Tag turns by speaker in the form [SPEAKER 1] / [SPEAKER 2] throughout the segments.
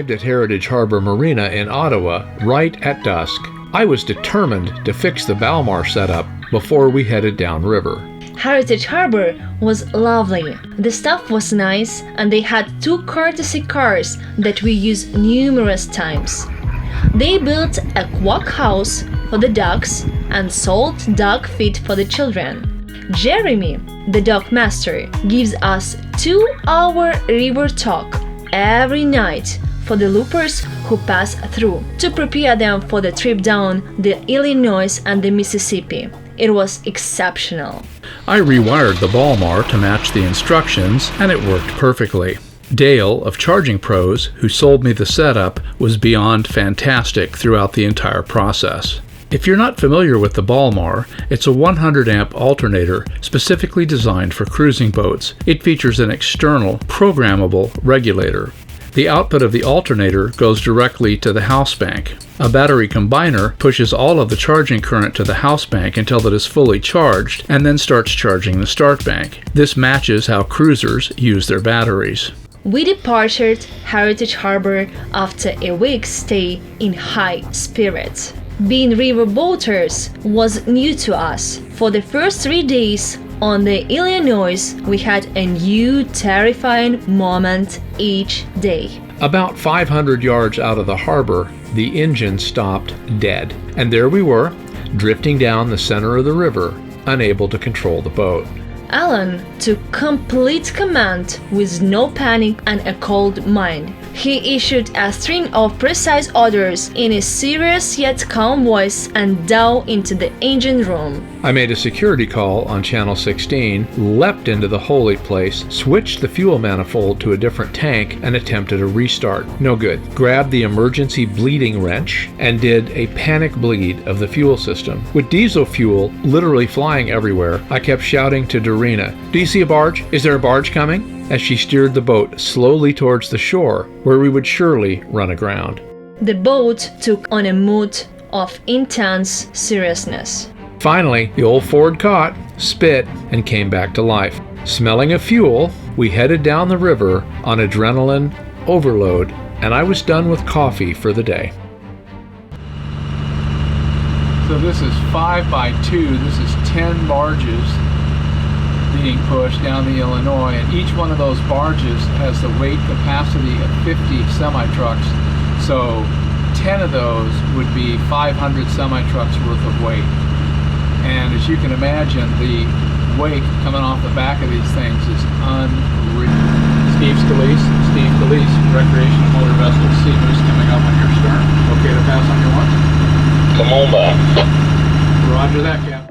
[SPEAKER 1] arrived at Heritage Harbor Marina in Ottawa right at dusk. I was determined to fix the Balmar setup before we headed downriver.
[SPEAKER 2] Heritage Harbor was lovely. The staff was nice, and they had 2 courtesy cars that we used numerous times. They built a quack house for the ducks and sold dog feed for the children. Jeremy, the dog master, gives us 2-hour river talk every night for the loopers who pass through, to prepare them for the trip down the Illinois and the Mississippi. It was exceptional.
[SPEAKER 3] I rewired the Balmar to match the instructions, and it worked perfectly. Dale of Charging Pros, who sold me the setup, was beyond fantastic throughout the entire process. If you're not familiar with the Balmar, it's a 100 amp alternator specifically designed for cruising boats. It features an external, programmable regulator. The output of the alternator goes directly to the house bank. A battery combiner pushes all of the charging current to the house bank until it is fully charged, and then starts charging the start bank. This matches how cruisers use their batteries.
[SPEAKER 2] We departed Heritage Harbor after a week's stay in high spirits. Being river boaters was new to us. For the first 3 days on the Illinois, we had a new terrifying moment each day.
[SPEAKER 1] About 500 yards out of the harbor, the engine stopped dead, and there we were, drifting down the center of the river, unable to control the boat.
[SPEAKER 2] Alan took complete command with no panic and a cold mind. He issued a string of precise orders in a serious yet calm voice and dove into the engine room.
[SPEAKER 1] I made a security call on Channel 16, leapt into the holy place, switched the fuel manifold to a different tank, and attempted a restart. No good. Grabbed the emergency bleeding wrench and did a panic bleed of the fuel system. With diesel fuel literally flying everywhere, I kept shouting to Darina, "Do you see a barge? Is there a barge coming?" as she steered the boat slowly towards the shore, where we would surely run aground.
[SPEAKER 2] The boat took on a mood of intense seriousness.
[SPEAKER 1] Finally, the old Ford caught, spit, and came back to life. Smelling of fuel, we headed down the river on adrenaline overload, and I was done with coffee for the day.
[SPEAKER 3] So this is 5 by 2. This is 10 barges being pushed down the Illinois, and each one of those barges has the weight capacity of 50 semi-trucks. So 10 of those would be 500 semi-trucks worth of weight. And as you can imagine, the weight coming off the back of these things is unreal. Steve Scalise, recreational motor vessel, Sea Moose coming up on your stern. Okay to pass on your one?
[SPEAKER 4] Come on back.
[SPEAKER 3] Roger that, Cap.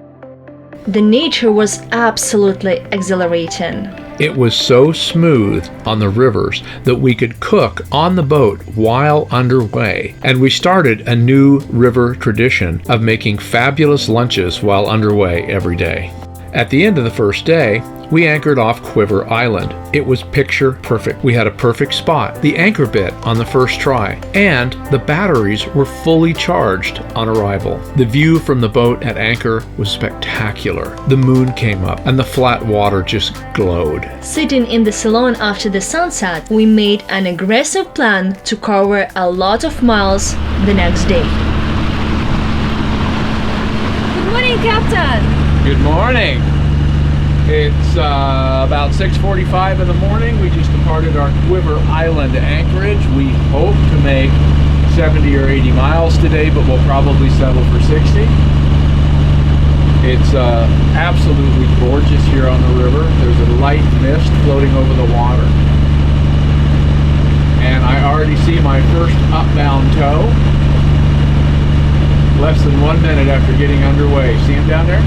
[SPEAKER 2] The nature was absolutely exhilarating.
[SPEAKER 1] It was so smooth on the rivers that we could cook on the boat while underway, and we started a new river tradition of making fabulous lunches while underway every day. At the end of the first day, we anchored off Quiver Island. It was picture perfect. We had a perfect spot, the anchor bit on the first try, and the batteries were fully charged on arrival. The view from the boat at anchor was spectacular. The moon came up and the flat water just glowed.
[SPEAKER 2] Sitting in the salon after the sunset, we made an aggressive plan to cover a lot of miles the next day. Good morning, Captain!
[SPEAKER 3] Good morning. It's about 6:45 in the morning. We just departed our Quiver Island anchorage. We hope to make 70 or 80 miles today, but we'll probably settle for 60. It's absolutely gorgeous here on the river. There's a light mist floating over the water. And I already see my first upbound tow. Less than 1 minute after getting underway. See him down there?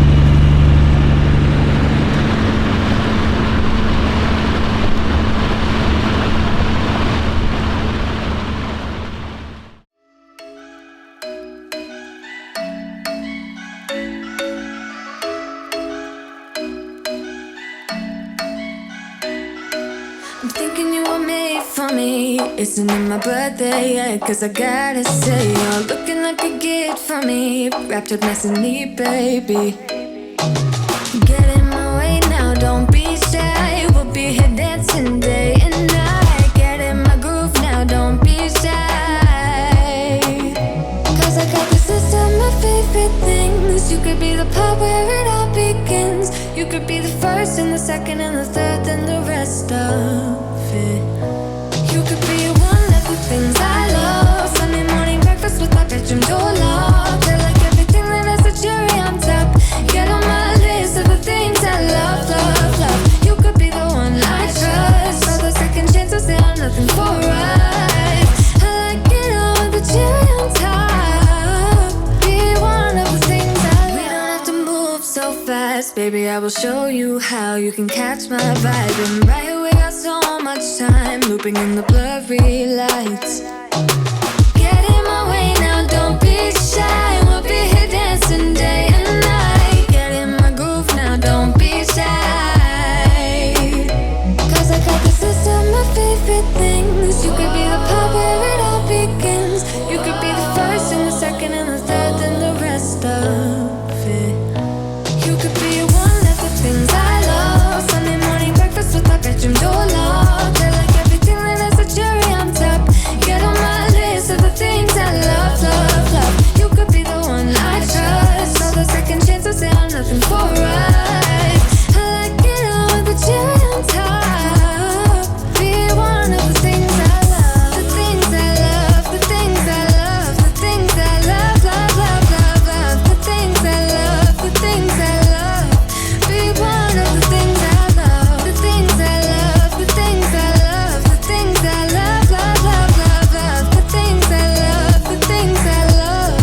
[SPEAKER 5] I'm thinking you were made for me. Isn't it my birthday yet? Cause I gotta say, you're looking like a gift for me. Wrapped up nice and neat, baby. Get in my way now, don't be shy. We'll be here dancing day and night. Get in my groove now, don't be shy. could be the first and the second and the third and the rest of it. You could be one of the things I love. Sunday morning breakfast with my bedroom door locked. I like everything that has a cherry on top. Get on my list of the things I love, love, love. You could be the one I trust. All the second chances, they are nothing for us. I like it all with the cherry on top. Be one of the things I love. We don't have to move so fast, baby, I will show you how you can catch my vibe. And right away, got so much time, looping in the blurry lights. Get in my way now, don't be shy. We'll be here dancing day and night. Get in my groove now, don't be shy. Cause I got this list of my favorite things. You could be the part where it all begins. You could be the first and the second and the third and the rest of it. You could be one of the things I love. Sunday morning breakfast with my bedroom door locked. I like everything that has a cherry on top. Get on my list of the things I love, love, love. You could be the one I trust. All the second chances, they are nothing for us. I like it all with the cherry on top. Be one of the things I love. The things I love, the things I love, the things I love, love, love, love, love. The things I love, the things I love. Be one of the things I love. The things I love, the things I love, the things I love, love, love, love, love. The things I love, the things I love.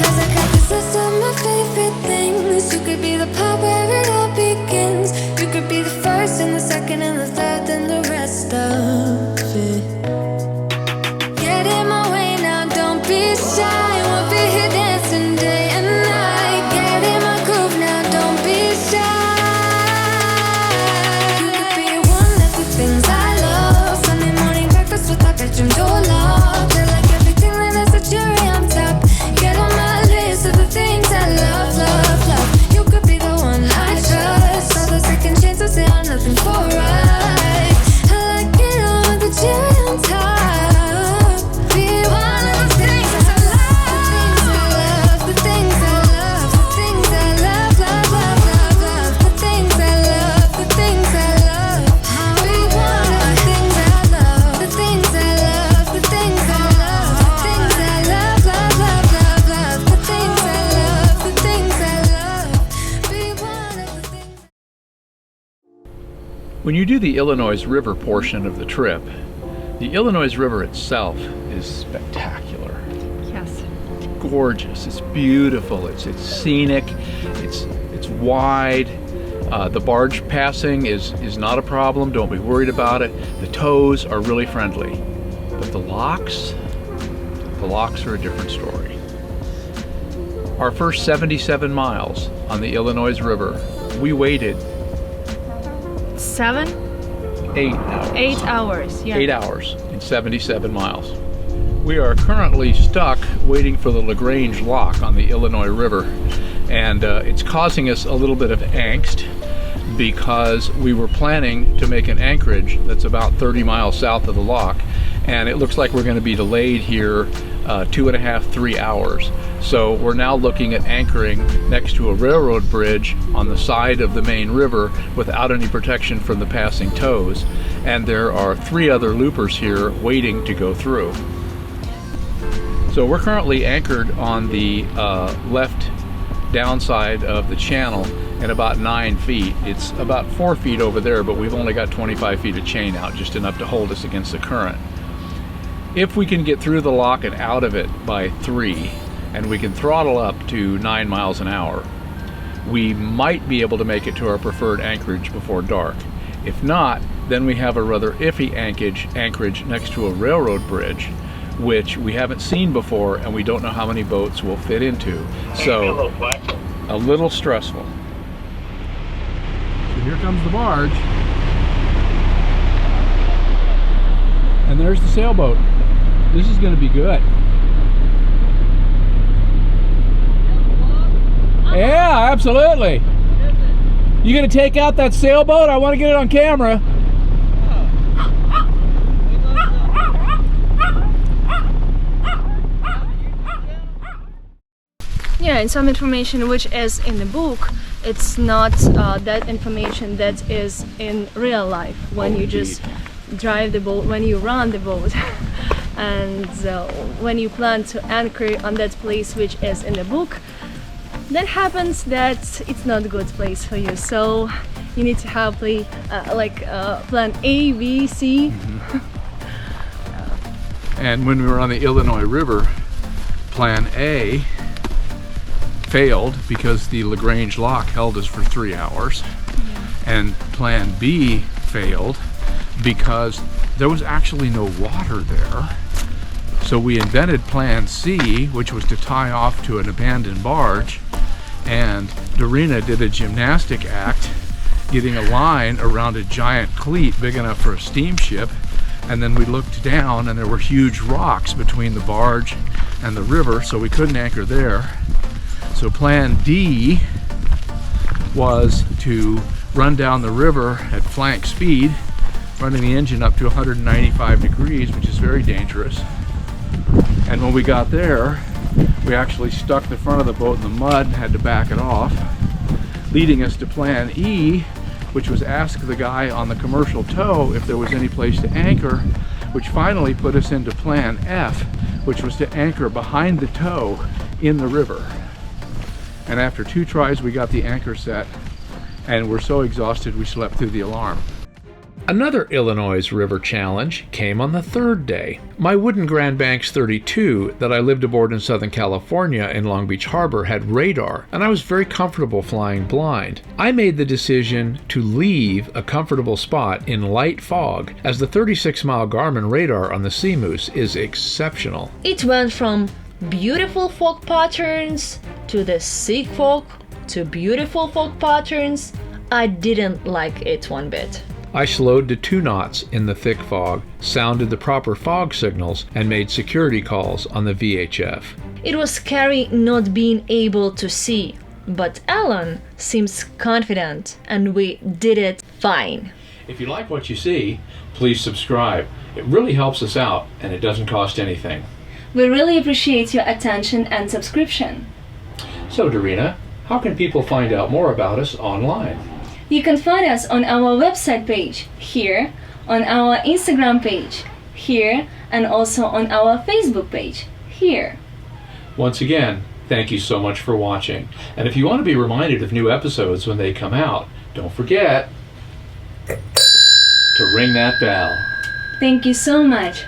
[SPEAKER 5] Cause I got this list of my favorite things. You could be the part where it all begins. You could be the first and the second and the third and the rest of it. Get in my way now, don't be shy. We'll be here dancing day and night. Get in my groove now, don't be shy. You could be one of the things I love. Sunday morning breakfast with my bedroom door locked. I like everything that has a cherry on top. Get on my list of the things I love, love, love. You could be the one I trust. All the second chances, they are nothing for us. I like it all with the cherry on top. Be one of the things I love. The things I love, the things I love, the things I love, love, love, love, love. The things I love, the things I love. Be one of the things I love. The things I love, the things I love, the things I love, love, love, love, love. The things I love, the things I love. Be one of the things.
[SPEAKER 3] When you do the Illinois River portion of the trip, the Illinois River itself is spectacular.
[SPEAKER 2] Yes.
[SPEAKER 3] Gorgeous, it's beautiful, it's scenic, it's wide. The barge passing is not a problem, don't be worried about it. The tows are really friendly. But the locks are a different story. Our first 77 miles on the Illinois River, we waited
[SPEAKER 2] 7,
[SPEAKER 3] 8 hours.
[SPEAKER 2] 8 hours. Yeah.
[SPEAKER 3] 8 hours in 77 miles. We are currently stuck waiting for the LaGrange lock on the Illinois River, and it's causing us a little bit of angst because we were planning to make an anchorage that's about 30 miles south of the lock, and it looks like we're going to be delayed here 2.5, 3 hours. So we're now looking at anchoring next to a railroad bridge on the side of the main river without any protection from the passing tows, and there are 3 other loopers here waiting to go through. So we're currently anchored on the left downside of the channel at about 9 feet. It's about 4 feet over there, but we've only got 25 feet of chain out, just enough to hold us against the current. If we can get through the lock and out of it by 3, and we can throttle up to 9 miles an hour, we might be able to make it to our preferred anchorage before dark. If not, then we have a rather iffy anchorage next to a railroad bridge, which we haven't seen before and we don't know how many boats will fit into. So a little stressful. So here comes the barge. And there's the sailboat. This is going to be good. Yeah, absolutely. You gonna take out that sailboat? I want to get it on camera.
[SPEAKER 2] Yeah, and some information which is in the book it's not that information that is in real life when you just drive the boat, when you run the boat. And when you plan to anchor on that place which is in the book, that happens that it's not a good place for you. So you need to have plan A, B, C.
[SPEAKER 3] And when we were on the Illinois River, plan A failed because the LaGrange lock held us for 3 hours. And plan B failed because there was actually no water there. So we invented plan C, which was to tie off to an abandoned barge, and Darina did a gymnastic act getting a line around a giant cleat big enough for a steamship, and then we looked down and there were huge rocks between the barge and the river, so we couldn't anchor there. So plan D was to run down the river at flank speed, running the engine up to 195 degrees, which is very dangerous. And when we got there, we actually stuck the front of the boat in the mud and had to back it off, leading us to plan E, which was ask the guy on the commercial tow if there was any place to anchor, which finally put us into plan F, which was to anchor behind the tow in the river. And after 2 tries, we got the anchor set, and we're so exhausted we slept through the alarm.
[SPEAKER 1] Another Illinois River challenge came on the 3rd day. My wooden Grand Banks 32 that I lived aboard in Southern California in Long Beach Harbor had radar, and I was very comfortable flying blind. I made the decision to leave a comfortable spot in light fog, as the 36-mile Garmin radar on the Sea Moose is exceptional.
[SPEAKER 2] It went from beautiful fog patterns to the sick fog to beautiful fog patterns. I didn't like it one bit.
[SPEAKER 1] I slowed to 2 knots in the thick fog, sounded the proper fog signals, and made security calls on the VHF.
[SPEAKER 2] It was scary not being able to see, but Alan seems confident and we did it fine.
[SPEAKER 1] If you like what you see, please subscribe. It really helps us out and it doesn't cost anything.
[SPEAKER 2] We really appreciate your attention and subscription.
[SPEAKER 1] So Darina, how can people find out more about us online?
[SPEAKER 2] You can find us on our website page, here, on our Instagram page, here, and also on our Facebook page, here.
[SPEAKER 1] Once again, thank you so much for watching. And if you want to be reminded of new episodes when they come out, don't forget to ring that bell.
[SPEAKER 2] Thank you so much.